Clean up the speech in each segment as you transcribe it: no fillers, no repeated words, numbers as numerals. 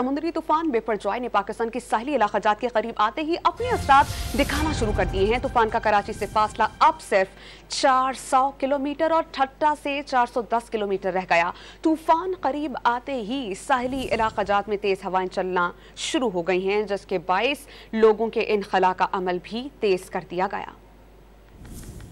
समुद्री तूफान बिपरजॉय ने पाकिस्तान के साहिली इलाका जात के करीब आते ही अपने असरात दिखाना शुरू कर दिए हैं। तूफान का कराची से फासला अब सिर्फ 400 किलोमीटर और ठट्टा से 410 किलोमीटर रह गया। तूफान करीब आते ही साहिली इलाका जात में तेज हवाएं चलना शुरू हो गई हैं, जिसके बाइस लोगों के इनखला का अमल भी तेज कर दिया गया।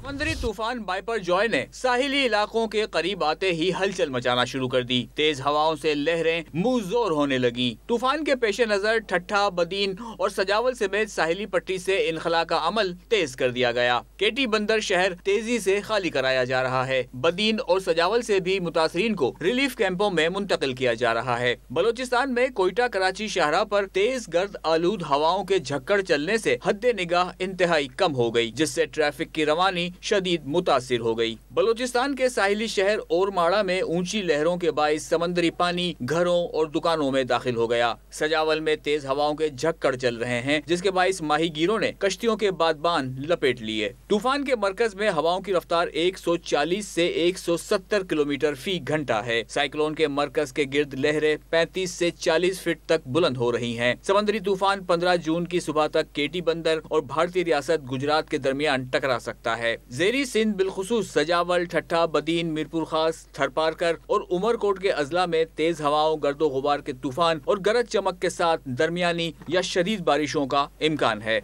समुद्री तूफान बिपरजॉय ने साहिली इलाकों के करीब आते ही हलचल मचाना शुरू कर दी। तेज हवाओं से लहरें मुंहजोर होने लगी। तूफान के पेश नजर ठट्ठा, बदीन और सजावल समेत साहिली पट्टी से इनखला का अमल तेज कर दिया गया। केटी बंदर शहर तेजी से खाली कराया जा रहा है। बदीन और सजावल से भी मुतासरीन को रिलीफ कैंपों में मुंतकिल किया जा रहा है। बलोचिस्तान में कोयटा कराची शाहराह पर तेज गर्द आलूद हवाओं के झक्कड़ चलने से हद्दे निगाह इंतहाई कम हो गई, जिससे ट्रैफिक की रवानी शदीद मुतासिर हो गई। बलोचिस्तान के साहिली शहर ओरमाड़ा में ऊंची लहरों के बाइस समंदरी पानी घरों और दुकानों में दाखिल हो गया। सजावल में तेज हवाओं के झक्कड़ चल रहे हैं, जिसके बाइस माहीगीरों ने कश्तियों के बादबान लपेट लिए। तूफान के मरकज में हवाओं की रफ्तार 140 से 170 किलोमीटर फी घंटा है। साइक्लोन के मरकज के गिर्द लहरें 35 से 40 फीट तक बुलंद हो रही हैं। समंदरी तूफान 15 जून की सुबह तक केटी बंदर और भारतीय रियासत गुजरात के दरमियान टकरा सकता है। ज़ेरी सिंध बिलखुसूस सजावल, ठट्ठा, बदीन, मीरपुर खास, थरपारकर और उमरकोट के अजला में तेज हवाओं, गर्दो गुबार के तूफान और गरज चमक के साथ दरमियानी या शदीद बारिशों का इम्कान है।